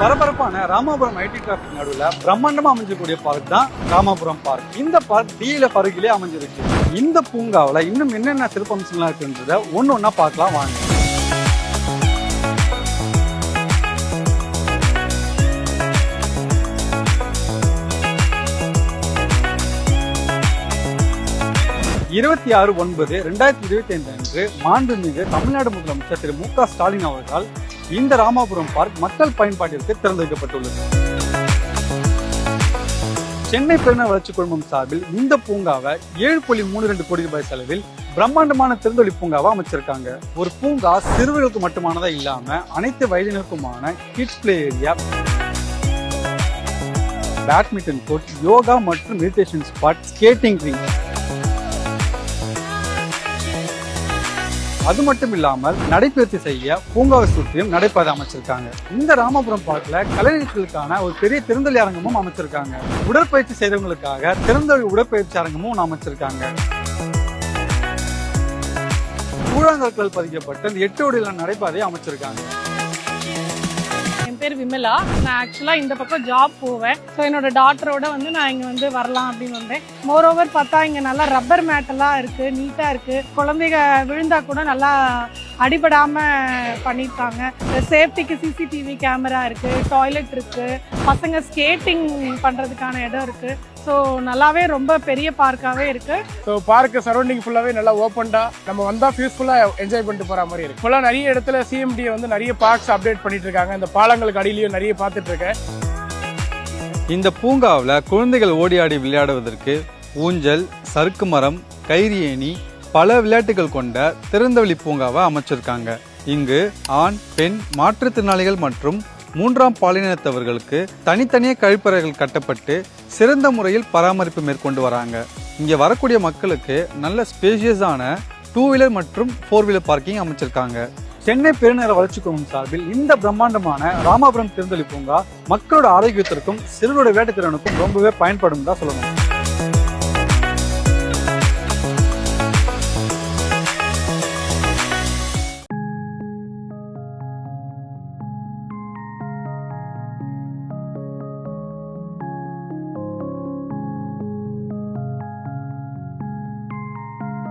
பரபரப்பான Ramapuram ID traffic நடுவில் பிரம்மாண்டமா அமைஞ்சக்கூடிய பார்க் தான் ராமாபுரம் பார்க். இந்த பார்க் டிஎல்எஃப் அருகிலே அமைஞ்சிருக்கு. இந்த பூங்காவில் இன்னும் என்னென்ன சிறப்பம்சங்களா இருக்குன்றத ஒன்னொன்னா பார்க்கலாம் வாங்க. இருபத்தி 6/9/2025 அன்று மாண்புமிகு தமிழ்நாடு முதலமைச்சர் திரு மு.க. ஸ்டாலின் அவர்களால் இந்த ராமாபுரம் பார்க் மக்கள் பயன்பாட்டிற்கு திறந்து வைக்கப்பட்டுள்ளது. சென்னை பெருநகர வளர்ச்சி குழுமம் சார்பில் இந்த பூங்காவை 7.32 கோடி ரூபாய் செலவில் பிரம்மாண்டமான திறந்தொளி பூங்காவை அமைச்சிருக்காங்க. ஒரு பூங்கா சிறுவர்களுக்கு மட்டுமானதா இல்லாம அனைத்து வயதினருக்குமான kids play area, badminton court, yoga மற்றும் மெடிடேஷன் ஸ்பாட், ஸ்கேட்டிங் ரிங், அது மட்டும் இல்லாமல் நடைபயிற்சி செய்ய பூங்காவை சுற்றியும் நடைபாதை அமைச்சிருக்காங்க. இந்த ராமாபுரம் பார்க்ல கலைஞர்களுக்கான ஒரு பெரிய திறந்தொளி அரங்கமும் அமைச்சிருக்காங்க. உடற்பயிற்சி செய்தவங்களுக்காக திறந்தொளி உடற்பயிற்சி அரங்கமும் அமைச்சிருக்காங்க. கூழாங்கற்கள் பதிக்கப்பட்ட இந்த 8 வடிவிலான நடைபாதையை அமைச்சிருக்காங்க. என் பேர் விமலா. நான் ஆக்சுவலாக இந்த பக்கம் ஜாப் போவேன். ஸோ என்னோட டாட்டரோட நான் இங்கே வரலாம் அப்படின்னு வந்தேன். மோரோவர் பார்த்தா இங்கே நல்லா ரப்பர் மேட்டெல்லாம் இருக்குது, நீட்டாக இருக்குது. குழந்தைங்க விழுந்தா கூட நல்லா அடிபடாமல் பண்ணியிருக்காங்க. சேஃப்டிக்கு சிசிடிவி கேமரா இருக்குது, டாய்லெட் இருக்குது, பசங்க ஸ்கேட்டிங் பண்ணுறதுக்கான இடம் இருக்குது. ஸோ நல்லாவே ரொம்ப பெரிய பார்க்காகவே இருக்குது. ஸோ பார்க்கு சரௌண்டிங் ஃபுல்லாகவே நல்லா ஓப்பன்டாக நம்ம வந்தால் பீஸ்ஃபுல்லாக என்ஜாய் பண்ணிட்டு போகிற மாதிரி இருக்குது. இப்போலாம் நிறைய இடத்துல சிஎம்டியை நிறைய பார்க்ஸ் அப்டேட் பண்ணிட்டு இருக்காங்க. இந்த பாலங்களுக்கு அடியிலையும் நிறைய பார்த்துட்டு இருக்கேன். இந்த பூங்காவில் குழந்தைகள் ஓடி ஆடி விளையாடுவதற்கு ஊஞ்சல், சறுக்கு மரம், கயிறு ஏணி, பல விளையாட்டுகள் கொண்ட திறந்தவெளி பூங்காவை அமைச்சிருக்காங்க. இங்கு ஆண், பெண், மாற்றுத்திறனாளிகள் மற்றும் 3ஆம் பாலினத்தவர்களுக்கு தனித்தனியே கழிப்பறைகள் கட்டப்பட்டு சிறந்த முறையில் பராமரிப்பு மேற்கொண்டு வராங்க. இங்கே வரக்கூடிய மக்களுக்கு நல்ல ஸ்பேஷியஸான 2 வீலர் மற்றும் 4 வீலர் பார்க்கிங் அமைச்சிருக்காங்க. சென்னை பெருநகர வளர்ச்சி குழுமம் சார்பில் இந்த பிரம்மாண்டமான ராமாபுரம் திறந்தொளி பூங்கா மக்களோட ஆரோக்கியத்திற்கும் சிறுவரோட விளையாட்டு திறனுக்கும் ரொம்பவே பயன்படும் தான் சொல்லணும்.